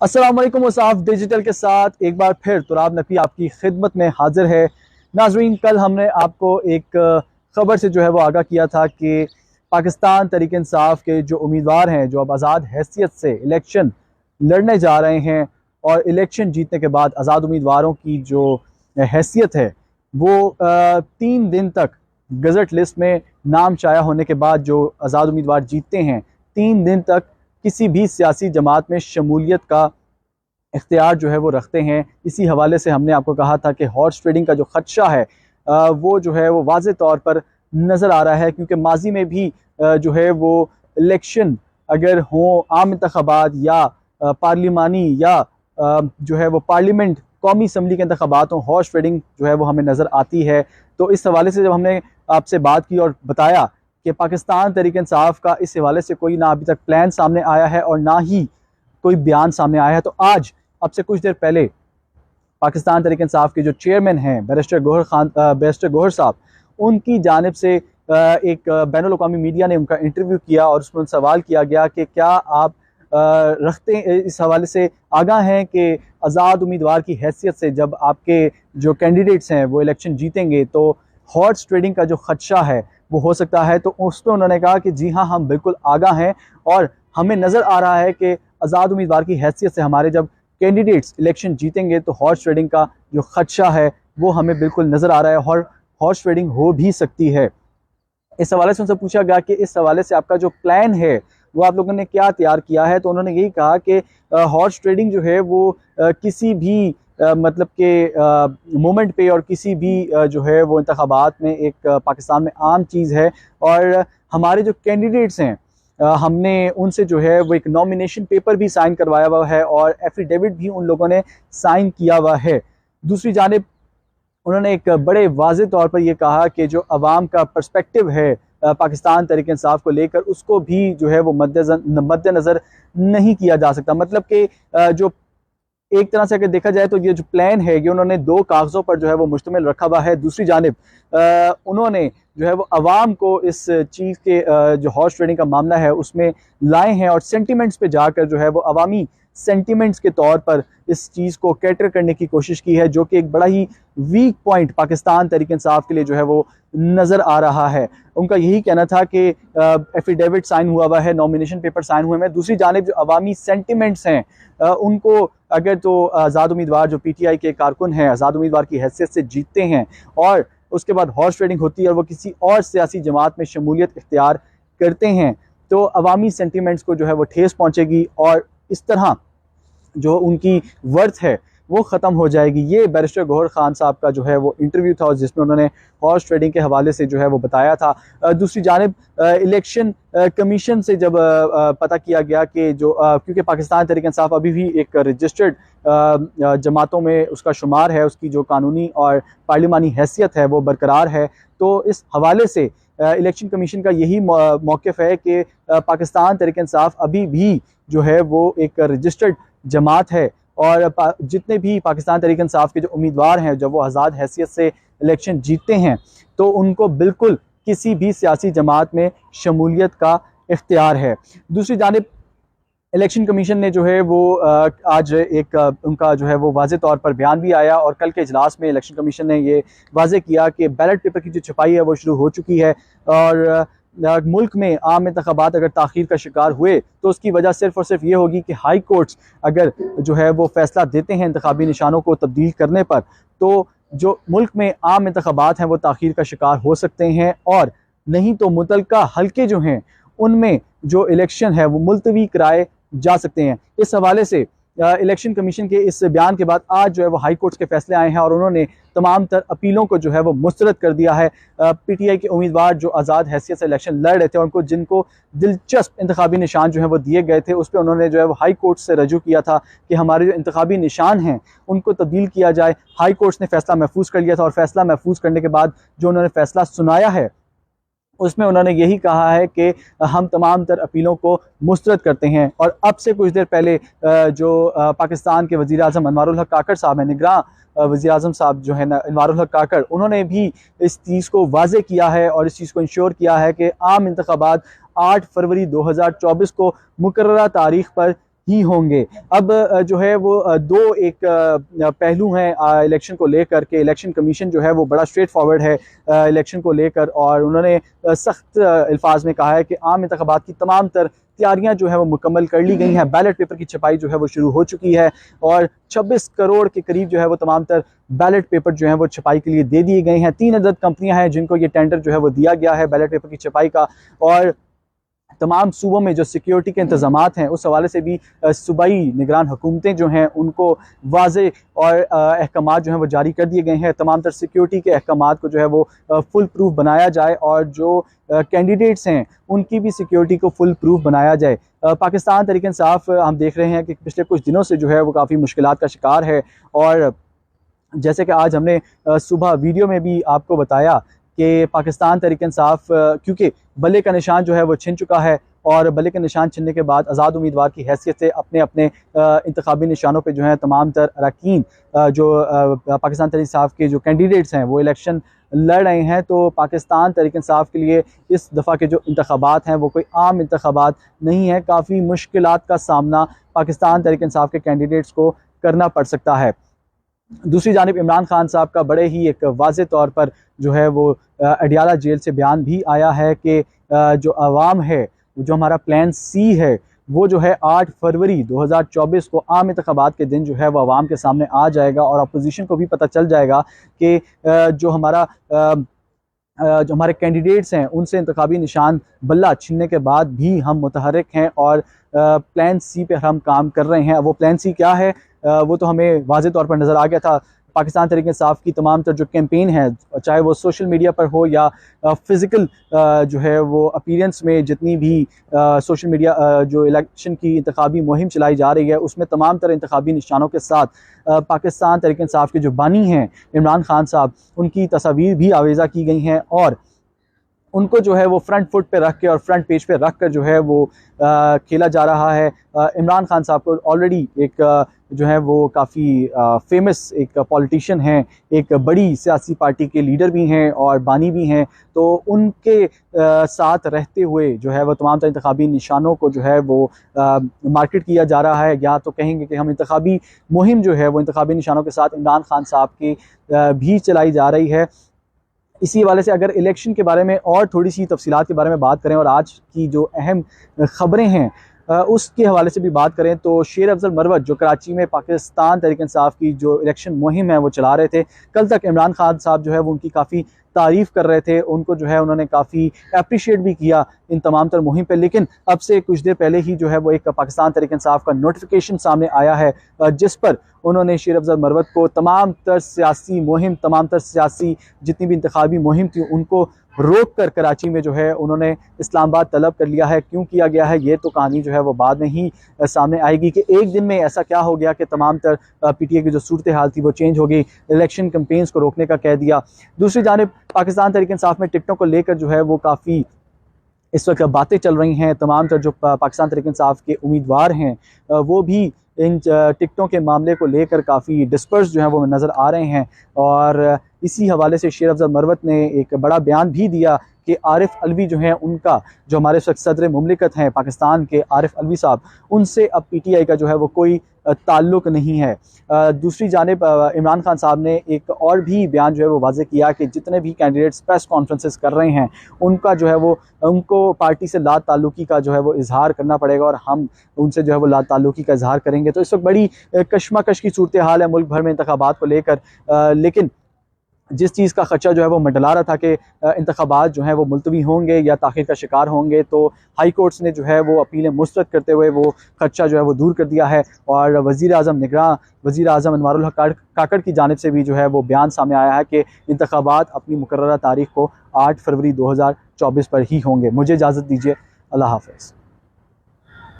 अस्सलाम वालेकुम। मुसाफ डिजिटल के साथ एक बार फिर तुराब नकी आपकी खिदमत में हाजिर है। नाजरीन, कल हमने आपको एक ख़बर से जो है वो आगाह किया था कि पाकिस्तान तहरीक इंसाफ के जो उम्मीदवार हैं, जो अब आज़ाद हैसियत से इलेक्शन लड़ने जा रहे हैं और इलेक्शन जीतने के बाद आज़ाद उम्मीदवारों की जो हैसियत है वो 3 दिन तक गज़ट लिस्ट में नाम शाया होने के बाद जो आज़ाद उम्मीदवार जीतते हैं, 3 दिन तक किसी भी सियासी जमात में शमूलियत का इख्तियार जो है वो रखते हैं। इसी हवाले से हमने आपको कहा था कि हॉर्स ट्रेडिंग का जो खदशा है वो जो है वो वाज़े तौर पर नज़र आ रहा है, क्योंकि माजी में भी जो है वो इलेक्शन अगर हों, आम इंतखाबात या पार्लिमानी या जो है वो पार्लियामेंट कौमी असम्बली के इंतखाबात हों, हॉर्स ट्रेडिंग जो है वो हमें नज़र आती है। तो इस हवाले से जब हमने आपसे बात की और बताया कि पाकिस्तान तहरीक इंसाफ का इस हवाले से कोई ना अभी तक प्लान सामने आया है और ना ही कोई बयान सामने आया है, तो आज अब से कुछ देर पहले पाकिस्तान तहरीक इंसाफ के जो चेयरमैन हैं बैरिस्टर गौहर साहब, उनकी जानिब से एक बैनुल अक़वामी मीडिया ने उनका इंटरव्यू किया और उसमें सवाल किया गया कि क्या आप रखते इस हवाले से आगाह हैं कि आज़ाद उम्मीदवार की हैसियत से जब आपके जो कैंडिडेट्स हैं वो इलेक्शन जीतेंगे तो हॉर्स ट्रेडिंग का जो खदशा है वो हो सकता है। तो उस पर उन्होंने कहा कि जी हाँ, हम बिल्कुल आगाह हैं और हमें नज़र आ रहा है कि आज़ाद उम्मीदवार की हैसियत से हमारे जब कैंडिडेट्स इलेक्शन जीतेंगे तो हॉर्स ट्रेडिंग का जो खदशा है वो हमें बिल्कुल नज़र आ रहा है और हॉर्स ट्रेडिंग हो भी सकती है। इस हवाले से उनसे पूछा गया कि इस हवाले से आपका जो प्लान है वो आप लोगों ने क्या तैयार किया है, तो उन्होंने यही कहा कि हॉर्स ट्रेडिंग जो है वो किसी भी मतलब के मोमेंट पे और किसी भी जो है वो इंतखाबात में एक पाकिस्तान में आम चीज़ है। और हमारे जो कैंडिडेट्स हैं हमने उनसे जो है वो एक नॉमिनेशन पेपर भी साइन करवाया हुआ है और एफिडेविट भी उन लोगों ने साइन किया हुआ है। दूसरी जानिब उन्होंने एक बड़े वाज़े तौर पर यह कहा कि जो अवाम का पर्सपेक्टिव है पाकिस्तान तहरीक इंसाफ को लेकर, उसको भी जो है वो मद्देनज़र नहीं किया जा सकता। मतलब कि जो एक तरह से अगर देखा जाए तो ये जो प्लान है ये उन्होंने 2 कागज़ों पर जो है वो मुश्तमिल रखा हुआ है। दूसरी जानिब उन्होंने जो है वो अवाम को इस चीज़ के जो हॉर्स ट्रेडिंग का मामला है उसमें लाए हैं और सेंटिमेंट्स पे जाकर जो है वो अवामी सेंटिमेंट्स के तौर पर इस चीज़ को कैटर करने की कोशिश की है, जो कि एक बड़ा ही वीक पॉइंट पाकिस्तान तहरीक इंसाफ के लिए जो है वो नज़र आ रहा है। उनका यही कहना था कि एफिडेविट साइन हुआ है, नॉमिनेशन पेपर साइन हुए हैं। दूसरी जानिब जो अवामी सेंटिमेंट्स हैं उनको अगर तो आज़ाद उम्मीदवार जो PTI के कारकुन हैं आज़ाद उम्मीदवार की हैसियत से जीतते हैं और उसके बाद हॉर्स ट्रेडिंग होती है और वो किसी और सियासी जमात में शमूलियत इख्तियार करते हैं, तो अवामी सेंटिमेंट्स को जो है वो ठेस पहुँचेगी और इस तरह जो उनकी वर्थ है वो ख़त्म हो जाएगी। ये बैरिस्टर गौहर खान साहब का जो है वो इंटरव्यू था और जिसमें उन्होंने हॉर्स ट्रेडिंग के हवाले से जो है वो बताया था। दूसरी जानिब इलेक्शन कमीशन से जब पता किया गया कि जो क्योंकि पाकिस्तान तहरीक इंसाफ अभी भी एक रजिस्टर्ड जमातों में उसका शुमार है, उसकी जो कानूनी और पार्लिमानी हैसियत है वो बरकरार है, तो इस हवाले से इलेक्शन कमीशन का यही मौक़िफ़ है कि पाकिस्तान तहरीक इंसाफ अभी भी जो है वो एक रजिस्टर्ड जमात है और जितने भी पाकिस्तान तहरीक इंसाफ के जो उम्मीदवार हैं जब वो आज़ाद हैसियत से इलेक्शन जीतते हैं तो उनको बिल्कुल किसी भी सियासी जमात में शमूलियत का इख्तियार है। दूसरी जानिब इलेक्शन कमीशन ने जो है वो आज एक उनका जो है वो वाज़े तौर पर बयान भी आया और कल के इजलास में इलेक्शन कमीशन ने ये वाज़े किया कि बैलेट पेपर की जो छपाई है वो शुरू हो चुकी है और मुल्क में आम इंतखाबात अगर ताख़ीर का शिकार हुए तो उसकी वजह सिर्फ़ और सिर्फ ये होगी कि हाई कोर्ट्स अगर जो है वो फैसला देते हैं इंतखाबी निशानों को तब्दील करने पर, तो जो मुल्क में आम इंतखाबात हैं वो ताख़ीर का शिकार हो सकते हैं और नहीं तो मुतलका हल्के जो हैं उनमें जो इलेक्शन है वो मुलतवी कराए जा सकते हैं। इस हवाले से इलेक्शन कमीशन के इस बयान के बाद आज जो है वो हाई कोर्ट्स के फैसले आए हैं और उन्होंने तमाम तर अपीलों को जो है वो मुस्तरद कर दिया है। PTI के उम्मीदवार जो आज़ाद हैसियत से इलेक्शन लड़ रहे थे उनको जिनको दिलचस्प इंतखाबी निशान जो है वो दिए गए थे उस पर उन्होंने जो है वो हाई कोर्ट से रजू किया था कि हमारे जो इंतखाबी निशान हैं उनको तब्दील किया जाए। हाई कोर्ट्स ने फैसला महफूज कर लिया था और फैसला महफूज करने के बाद जो उन्होंने फैसला सुनाया है उसमें उन्होंने यही कहा है कि हम तमाम तर अपीलों को मुस्तरद करते हैं। और अब से कुछ देर पहले जो पाकिस्तान के वज़ीर आज़म अनवारुल हक काकड़ साहब हैं, निगरां वज़ीर आज़म साहब जो है अनवारुल हक काकड़, उन्होंने भी इस चीज़ को वाज़े किया है और इस चीज़ को इंश्योर किया है कि आम इंतखाबात 8 फरवरी 2024 को मुकर्ररा तारीख पर ही होंगे। अब जो है वो दो एक पहलू हैं इलेक्शन को लेकर के। इलेक्शन कमीशन जो है वो बड़ा स्ट्रेट फॉरवर्ड है इलेक्शन को लेकर, और उन्होंने सख्त अल्फाज में कहा है कि आम इंतखाबात की तमाम तर तैयारियां जो है वो मुकम्मल कर ली गई हैं। बैलेट पेपर की छपाई जो है वो शुरू हो चुकी है और 26 करोड़ के करीब जो है वो तमाम तर बैलेट पेपर जो है वो छपाई के लिए दे दिए गए हैं। 3 अदद कंपनियां हैं जिनको ये टेंडर जो है वो दिया गया है बैलेट पेपर की छपाई का, और तमाम सूबों में जो सिक्योरिटी के इंतजामात हैं उस हवाले से भी सूबाई निगरान हुकूमतें जो हैं उनको वाज़े और अहकामात जो हैं वो जारी कर दिए गए हैं। तमाम तर सिक्योरिटी के अहकामात को जो है वो फुल प्रूफ बनाया जाए और जो कैंडिडेट्स हैं उनकी भी सिक्योरिटी को फुल प्रूफ बनाया जाए। पाकिस्तान तहरीक इंसाफ हम देख रहे हैं कि पिछले कुछ दिनों से जो है वो काफ़ी मुश्किलात का शिकार है, और जैसे कि आज हमने सुबह वीडियो में भी आपको बताया कि पाकिस्तान तहरीक इंसाफ क्योंकि बल्ले का निशान जो है वो छिन चुका है, और बल्ले का निशान छिनने के बाद आज़ाद उम्मीदवार की हैसियत से अपने अपने इंतखाबी निशानों पे जो है तमाम तर अरकान जो पाकिस्तान तहरीक इंसाफ के जो कैंडिडेट्स हैं वो इलेक्शन लड़ रहे हैं। तो पाकिस्तान तहरीक इंसाफ के लिए इस दफ़ा के जो इंतखाबात हैं वो कोई आम इंतखाबात नहीं है। काफ़ी मुश्किलात का सामना पाकिस्तान तहरीक इंसाफ के कैंडिडेट्स को करना पड़ सकता है। दूसरी जानिब इमरान खान साहब का बड़े ही एक वाज़े तौर पर जो है वो अडियाला जेल से बयान भी आया है कि जो अवाम है, जो हमारा प्लान सी है, वो जो है 8 फरवरी 2024 को आम इंतखाबात के दिन जो है वो अवाम के सामने आ जाएगा, और अपोजिशन को भी पता चल जाएगा कि जो हमारे कैंडिडेट्स हैं उनसे इंतखाबी निशान बल्ला छीनने के बाद भी हम मुतहर्रिक हैं और प्लान सी पे हम काम कर रहे हैं। वो प्लान सी क्या है वो तो हमें वाज़े तौर पर नज़र आ गया था। पाकिस्तान तहरीक इंसाफ की तमाम तर जो कैंपेन है, चाहे वो सोशल मीडिया पर हो या फ़िज़िकल जो है वो अपीयरेंस में जितनी भी सोशल मीडिया जो इलेक्शन की इंतखाबी मुहिम चलाई जा रही है उसमें तमाम तरह इंतखाबी निशानों के साथ पाकिस्तान तहरीक इंसाफ के जो बानी हैं इमरान खान साहब, उनकी तस्वीर भी आवेज़ा की गई हैं, और उनको जो है वो फ्रंट फुट पे रख के और फ्रंट पेज पे रख कर जो है वो खेला जा रहा है। इमरान खान साहब को ऑलरेडी एक जो है वो काफ़ी फेमस एक पॉलिटिशियन हैं, एक बड़ी सियासी पार्टी के लीडर भी हैं और बानी भी हैं, तो उनके साथ रहते हुए जो है वो तमाम इंतखाबी निशानों को जो है वो मार्केट किया जा रहा है, या तो कहेंगे कि हम इंतखाबी मुहिम जो है वो इंतखाबी निशानों के साथ इमरान खान साहब की भी चलाई जा रही है। इसी हवाले से अगर इलेक्शन के बारे में और थोड़ी सी तफसीलात के बारे में बात करें और आज की जो अहम ख़बरें हैं उसके हवाले से भी बात करें, तो शेर अफजल मरवत जो कराची में पाकिस्तान तहरीक इंसाफ की जो इलेक्शन मुहिम है वो चला रहे थे, कल तक इमरान खान साहब जो है वो उनकी काफ़ी तारीफ़ कर रहे थे, उनको जो है उन्होंने काफ़ी अप्रिशिएट भी किया इन तमाम तर मुहिम पे। लेकिन अब से कुछ देर पहले ही जो है वो एक पाकिस्तान तहरीक इंसाफ का नोटिफिकेशन सामने आया है जिस पर उन्होंने शेर अफजल मरवत को तमाम तर सियासी मुहिम, तमाम तर सियासी जितनी भी इंतखाबी मुहिम थी उनको रोक कर कराची में जो है उन्होंने इस्लामाबाद तलब कर लिया है। क्यों किया गया है ये तो कहानी जो है वो बाद में ही सामने आएगी कि एक दिन में ऐसा क्या हो गया कि तमाम तर PTI की जो सूरत हाल थी वो चेंज हो गई, इलेक्शन कैंपेन्स को रोकने का कह दिया। दूसरी जानिब पाकिस्तान तहरीक इंसाफ में टिकटों को लेकर जो है वो काफ़ी इस वक्त बातें चल रही हैं। तमाम तर जो पाकिस्तान तहरीक इंसाफ के उम्मीदवार हैं वो भी इन टिकटों के मामले को लेकर काफ़ी डिस्पर्स जो है वो नज़र आ रहे हैं, और इसी हवाले से शेर अफजल मरवत ने एक बड़ा बयान भी दिया कि आरिफ अलवी जो हैं उनका, जो हमारे सदर मुमलिकत हैं पाकिस्तान के आरिफ अलवी साहब, उनसे अब PTI का जो है वो कोई ताल्लुक़ नहीं है। दूसरी जानिब इमरान खान साहब ने एक और भी बयान जो है वो वाज़े किया कि जितने भी कैंडिडेट्स प्रेस कॉन्फ्रेंसेस कर रहे हैं उनका जो है वो उनको पार्टी से ला ताल्लुकी का जो है वो इजहार करना पड़ेगा, और हम उनसे जो है वो ला ताल्लुकी का इजहार करेंगे। तो इस वक्त बड़ी कशमकश की सूरत हाल है मुल्क भर में इंतखाबात को लेकर, लेकिन जिस चीज़ का खदशा जो है वो मंडला रहा था कि इंतखाबात जो हैं वो मुलतवी होंगे या ताख़ीर का शिकार होंगे, तो हाई कोर्ट्स ने जो है वो अपीलें मुस्तरद करते हुए वो खदशा जो है वो दूर कर दिया है, और वज़ीर आज़म अनवारुल हक काकड़ की जानिब से भी जो है वो बयान सामने आया है कि इंतखाबात अपनी मुकर्ररा तारीख़ को 8 फरवरी 2024 पर ही होंगे। मुझे इजाज़त दीजिए, अल्लाह हाफ़िज़।